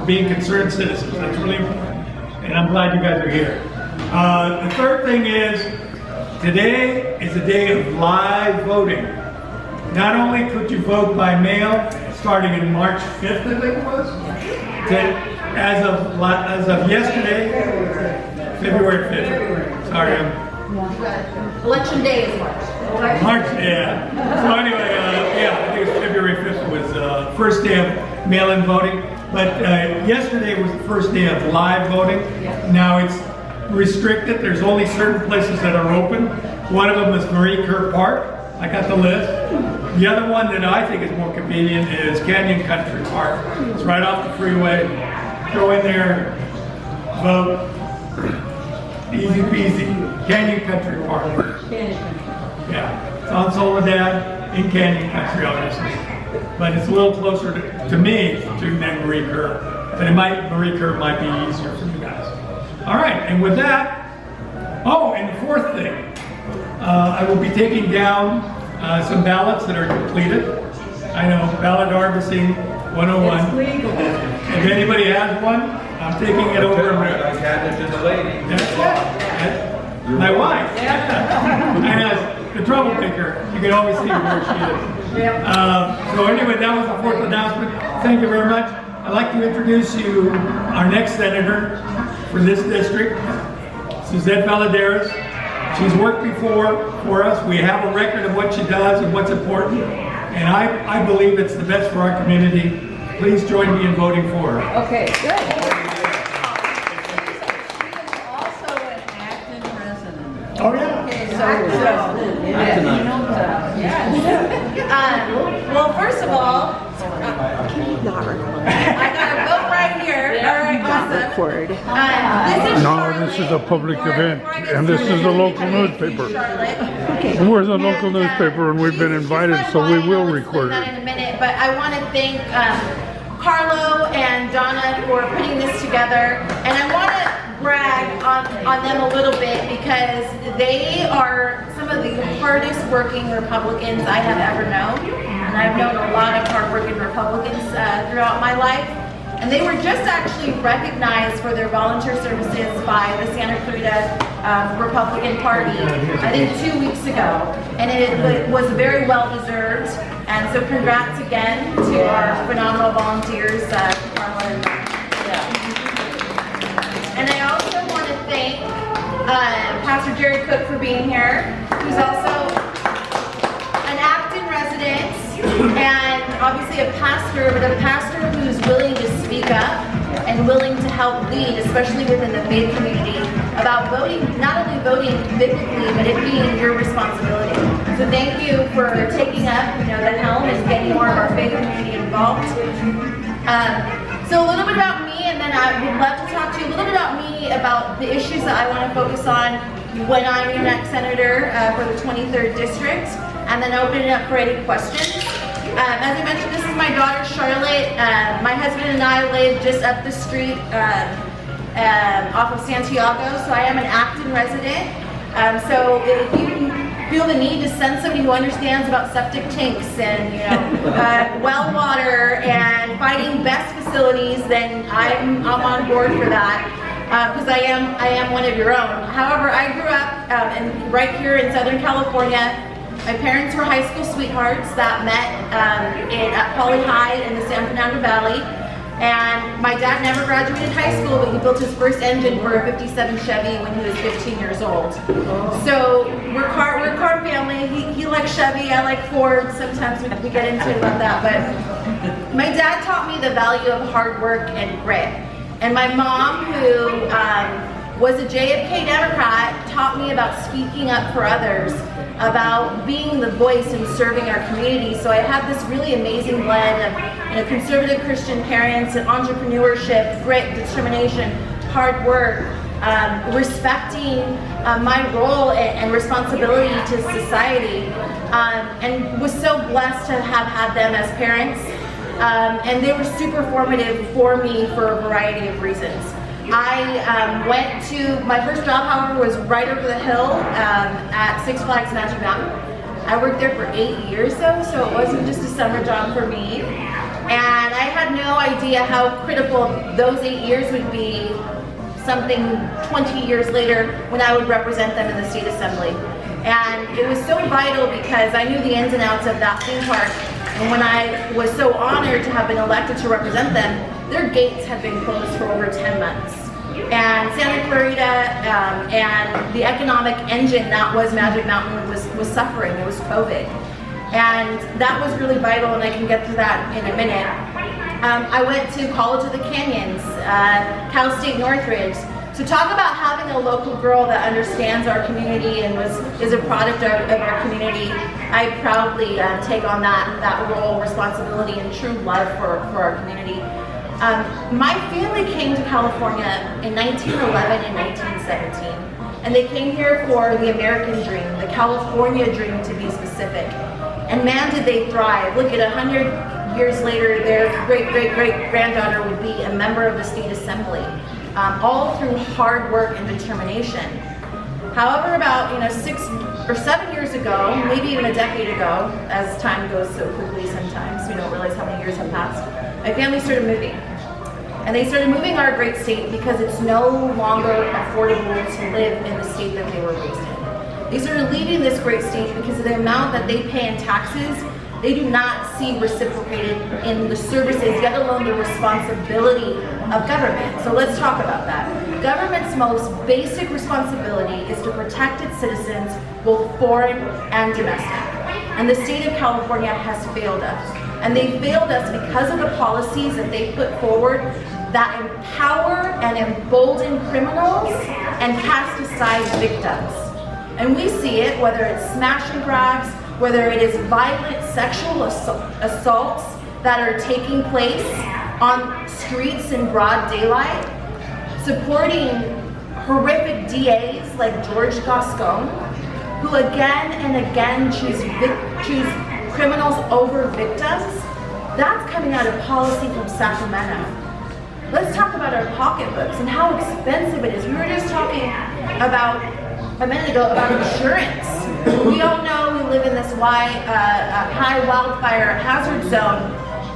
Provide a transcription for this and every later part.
being concerned citizens. That's really important. And I'm glad you guys are here. The third thing is, today is a day of live voting. Not only could you vote by mail, starting in March 5th, I think it was, as of yesterday, February 5th. Sorry, Election day is March. March, yeah. So anyway, yeah, I think it's February 5th was first day of mail-in voting. But yesterday was the first day of live voting. Now it's restricted. There's only certain places that are open. One of them is Marie Kerr Park. I got the list. The other one that I think is more convenient is Canyon Country Park. It's right off the freeway. Go in there, vote. Easy peasy. Canyon Country Park. Yeah, it's on Soledad in Canyon Country, obviously. But it's a little closer to me than Marie Kerr. But Marie Kerr might be easier for you guys. All right, and with that, oh, and the fourth thing, I will be taking down some ballots that are completed. I know, Valladares 101. It's legal. If anybody has one, I'm taking it over. I handed it to the lady. That's it. My wife. Yeah. And as the troublemaker, you can always see where she is. So anyway, that was the fourth announcement. Thank you very much. I'd like to introduce you our next senator for this district, Suzette Valladares. She's worked before for us. We have a record of what she does and what's important. And I believe it's the best for our community. Please join me in voting for her. Okay, good. She is also an Acton resident. Oh yeah. Okay, well, first of all, I got a vote right here. All right, awesome. No, this is a public event, and this is a local newspaper. We're the local newspaper, and we've been invited, so we will record it. In a minute, but I want to thank Carlo and Donna for putting this together, and I want to brag on them a little bit because they are some of the hardest working Republicans I have ever known, and I've known a lot of hard-working Republicans throughout my life. And they were just actually recognized for their volunteer services by the Santa Clarita Republican Party, I think 2 weeks ago. And it was very well deserved. And so congrats again to our phenomenal volunteers, Carla and And I also want to thank Pastor Jerry Cook for being here, who's also an Acton resident and obviously a pastor, but a pastor who's willing to speak up and willing to help lead, especially within the faith community, about voting, not only voting biblically, but it being your responsibility. So thank you for taking up, the helm and getting more of our faith community involved. So a little bit about me, and then I would love to talk to you a little bit about me, about the issues that I want to focus on when I'm your next senator for the 23rd district, and then open it up for any questions. As I mentioned, this is my daughter Charlotte. My husband and I live just up the street off of Santiago, so I am an Acton resident. So if you feel the need to send somebody who understands about septic tanks and well water and fighting best facilities, then I'm on board for that. Because I am one of your own. However, I grew up right here in Southern California. My parents were high school sweethearts that met at Poly High in the San Fernando Valley. And my dad never graduated high school, but he built his first engine for a 57 Chevy when he was 15 years old. So we're a car family. He likes Chevy, I like Ford. Sometimes we get into it about that. But my dad taught me the value of hard work and grit. And my mom, who was a JFK Democrat, taught me about speaking up for others, about being the voice and serving our community. So I have this really amazing blend of conservative Christian parents and entrepreneurship, grit, determination, hard work, respecting my role and responsibility to society, and was so blessed to have had them as parents. And they were super formative for me for a variety of reasons. I went to, my first job, however, was right over the hill at Six Flags Magic Mountain. I worked there for 8 years though, so it wasn't just a summer job for me. And I had no idea how critical those 8 years would be something 20 years later when I would represent them in the state assembly. And it was so vital because I knew the ins and outs of that theme park. And when I was so honored to have been elected to represent them, their gates had been closed for over 10 months. And Santa Clarita and the economic engine that was Magic Mountain was suffering. It was COVID. And that was really vital, and I can get to that in a minute. I went to College of the Canyons, Cal State Northridge. So talk about having a local girl that understands our community and is a product of our community. I proudly take on that role, responsibility, and true love for our community. My family came to California in 1911 and 1917, and they came here for the American dream, the California dream to be specific. And man, did they thrive. Look at 100 years later, their great-great-great-granddaughter would be a member of the state assembly, all through hard work and determination. However, about 6 or 7 years ago, maybe even a decade ago, as time goes so quickly sometimes, we don't realize how many years have passed, my family started moving. And they started moving our great state because it's no longer affordable to live in the state that they were raised in. They started leaving this great state because of the amount that they pay in taxes. They do not see reciprocated in the services, let alone the responsibility of government. So let's talk about that. Government's most basic responsibility is to protect its citizens, both foreign and domestic. And the state of California has failed us. And they failed us because of the policies that they put forward that empower and embolden criminals and cast aside victims. And we see it, whether it's smash and grabs, whether it is violent sexual assaults that are taking place on streets in broad daylight, supporting horrific DAs like George Gascon, who again and again choose criminals over victims. That's coming out of policy from Sacramento. Let's talk about our pocketbooks and how expensive it is. We were just talking about a minute ago about insurance. We all know we live in this high wildfire hazard zone,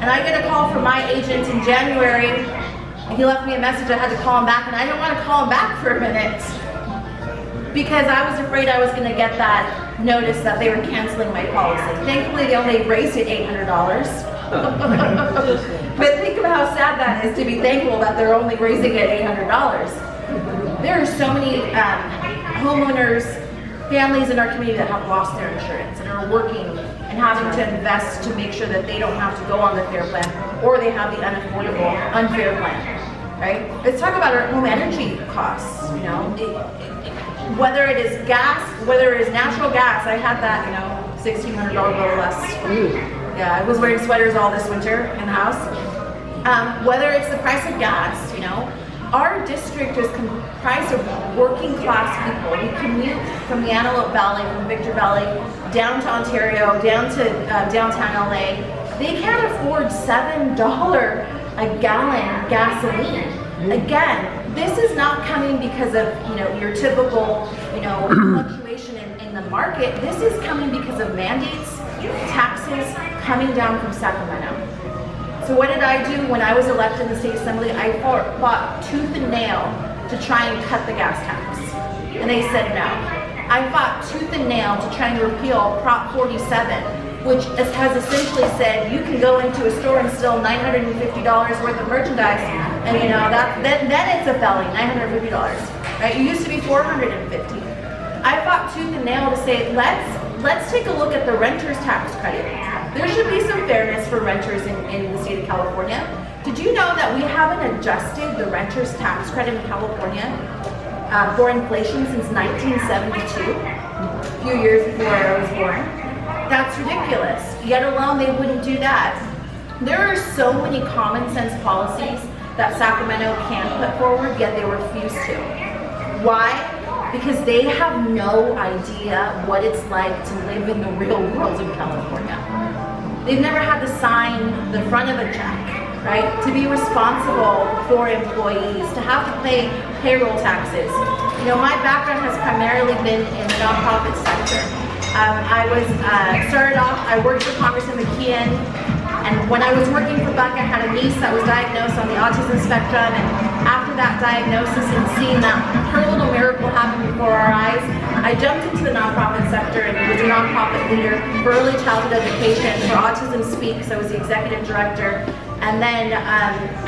and I get a call from my agent in January, and he left me a message. I had to call him back, and I didn't want to call him back for a minute because I was afraid I was going to get that notice that they were canceling my policy. Thankfully, they only raised it $800. But think of how sad that is to be thankful that they're only raising it $800. There are so many homeowners, families in our community that have lost their insurance and are working and having to invest to make sure that they don't have to go on the fair plan or they have the unaffordable, unfair plan, right? Let's talk about our home energy costs, whether it is gas, whether it is natural gas. I had that, $1,600 bill last. Yeah, I was wearing sweaters all this winter in the house. Whether it's the price of gas, our district is comprised of working class people. We commute from the Antelope Valley, from Victor Valley, down to Ontario, down to downtown LA. They can't afford $7 a gallon gasoline. Again, this is not coming because of your typical fluctuation in the market. This is coming because of mandates, taxes coming down from Sacramento. So what did I do when I was elected in the state assembly? I fought tooth and nail to try and cut the gas tax. And they said no. I fought tooth and nail to try and repeal Prop 47, which has essentially said you can go into a store and steal $950 worth of merchandise, and then it's a felony, $950. Right? It used to be $450. I fought tooth and nail to say let's take a look at the renter's tax credit. There should be some fairness for renters in the state of California. Did you know that we haven't adjusted the renter's tax credit in California for inflation since 1972, a few years before I was born? That's ridiculous. Yet alone they wouldn't do that. There are so many common sense policies that Sacramento can put forward, yet they refuse to. Why? Because they have no idea what it's like to live in the real world in California. They've never had to sign the front of a check, right? To be responsible for employees, to have to pay payroll taxes. My background has primarily been in the nonprofit sector. I worked for Congressman McKeon, And when I was working for Buck, I had a niece that was diagnosed on the autism spectrum, and after that diagnosis and seeing that her little miracle happen before our eyes, I jumped into the nonprofit sector and was a nonprofit leader for early childhood education for Autism Speaks. I was the executive director. And then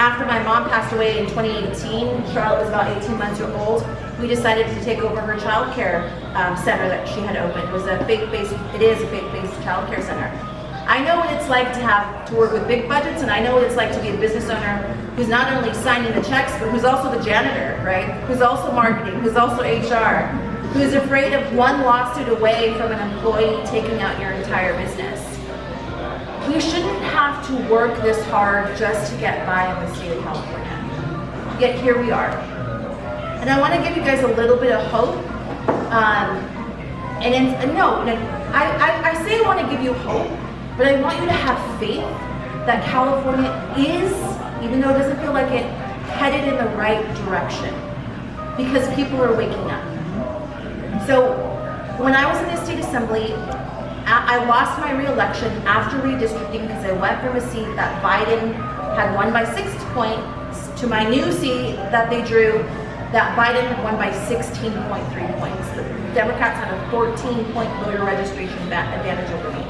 after my mom passed away in 2018, Charlotte was about 18 months old, we decided to take over her child care center that she had opened. It is a faith-based child care center. I know what it's like to work with big budgets, and I know what it's like to be a business owner who's not only signing the checks, but who's also the janitor, right? Who's also marketing, who's also HR, who's afraid of one lawsuit away from an employee taking out your entire business. We shouldn't have to work this hard just to get by in the state of California. Yet here we are. And I want to give you guys a little bit of hope. I say I want to give you hope, but I want you to have faith that California is, even though it doesn't feel like it, headed in the right direction. Because people are waking up. So when I was in the state assembly, I lost my re-election after redistricting because I went from a seat that Biden had won by 6 points to my new seat that they drew that Biden had won by 16.3 points. The Democrats had a 14-point voter registration advantage over me.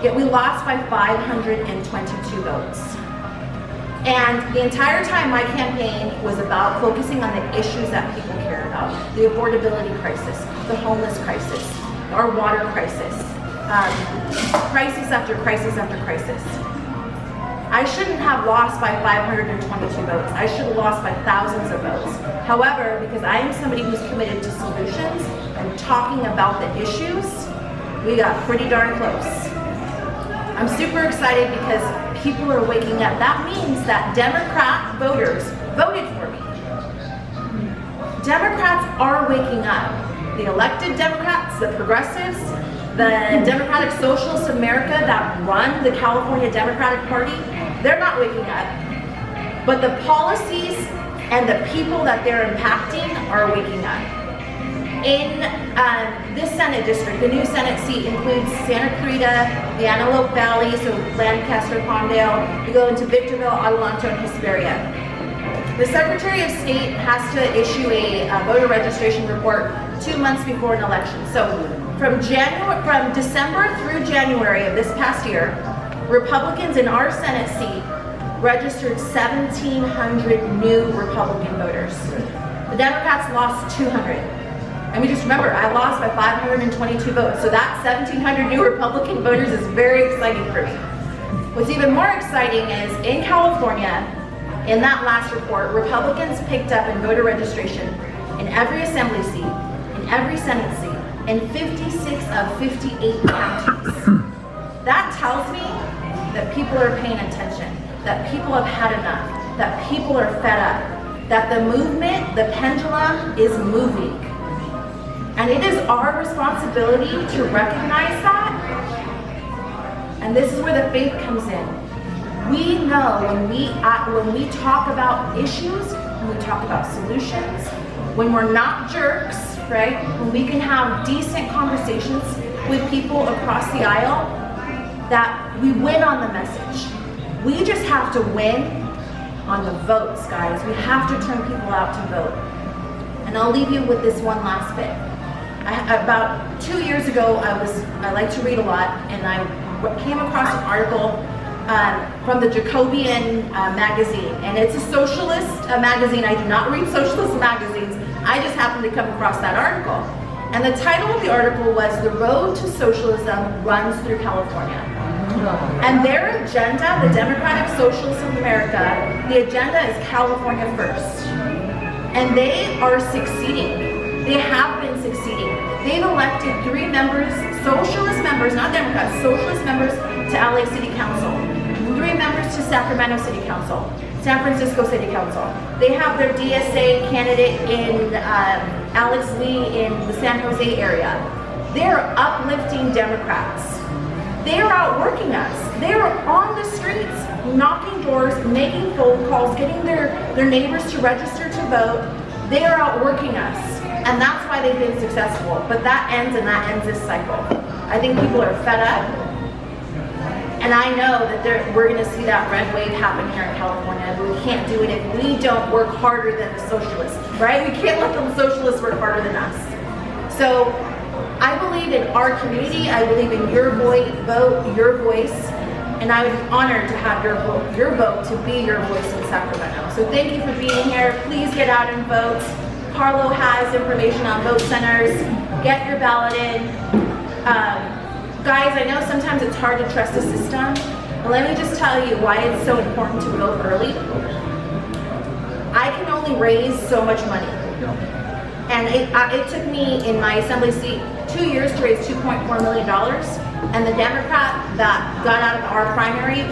Yet we lost by 522 votes. And the entire time my campaign was about focusing on the issues that people care about. The affordability crisis, the homeless crisis, our water crisis, crisis after crisis after crisis. I shouldn't have lost by 522 votes. I should have lost by thousands of votes. However, because I am somebody who's committed to solutions and talking about the issues, we got pretty darn close. I'm super excited because people are waking up. That means that Democrat voters voted for me. Democrats are waking up. The elected Democrats, the progressives, the Democratic Socialists of America that run the California Democratic Party, they're not waking up. But the policies and the people that they're impacting are waking up. In this Senate district, the new Senate seat includes Santa Clarita, the Antelope Valley, so Lancaster, Palmdale. We go into Victorville, Adelanto, and Hesperia. The Secretary of State has to issue a voter registration report 2 months before an election. So from December through January of this past year, Republicans in our Senate seat registered 1,700 new Republican voters. The Democrats lost 200. And we just remember, I lost by 522 votes. So that 1,700 new Republican voters is very exciting for me. What's even more exciting is in California, in that last report, Republicans picked up in voter registration in every assembly seat, in every Senate seat, in 56 of 58 counties. That tells me that people are paying attention, that people have had enough, that people are fed up, that the movement, the pendulum is moving. And it is our responsibility to recognize that. And this is where the faith comes in. We know when we talk about issues, when we talk about solutions, when we're not jerks, right? When we can have decent conversations with people across the aisle, that we win on the message. We just have to win on the votes, guys. We have to turn people out to vote. And I'll leave you with this one last bit. About 2 years ago, I like to read a lot, and I came across an article from the Jacobian magazine, and it's a socialist magazine. I do not read socialist magazines. I just happened to come across that article. And the title of the article was "The Road to Socialism Runs Through California." And their agenda, the Democratic Socialists of America, the agenda is California first. And they are succeeding. They have been succeeding. They've elected 3 members, socialist members, not Democrats, socialist members to LA City Council, 3 members to Sacramento City Council, San Francisco City Council. They have their DSA candidate in Alex Lee in the San Jose area. They're uplifting Democrats. They are outworking us. They are on the streets, knocking doors, making phone calls, getting their neighbors to register to vote. They are outworking us. And that's why they've been successful. But that ends this cycle. I think people are fed up. And I know that we're going to see that red wave happen here in California, but we can't do it if we don't work harder than the socialists, right? We can't let the socialists work harder than us. So I believe in our community. I believe in your vote, your voice, and I would be honored to have your vote to be your voice in Sacramento. So thank you for being here. Please get out and vote. Carlo has information on vote centers. Get your ballot in. Guys, I know sometimes it's hard to trust the system, but let me just tell you why it's so important to vote early. I can only raise so much money. And it took me in my assembly seat 2 years to raise $2.4 million. And the Democrat that got out of our primary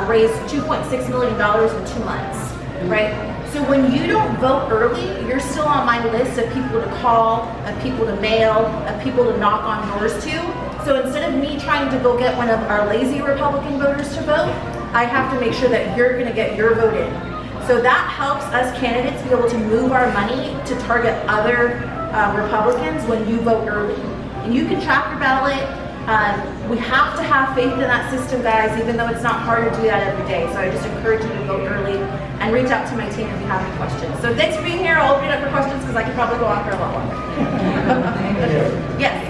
raised $2.6 million in 2 months, right? So when you don't vote early, you're still on my list of people to call, of people to mail, of people to knock on doors to. So instead of me trying to go get one of our lazy Republican voters to vote, I have to make sure that you're gonna get your vote in. So that helps us candidates be able to move our money to target other Republicans when you vote early. And you can track your ballot. We have to have faith in that system, guys, even though it's not hard to do that every day. So I just encourage you to vote early and reach out to my team if you have any questions. So thanks for being here. I'll open it up for questions because I could probably go on for a lot longer. Yes.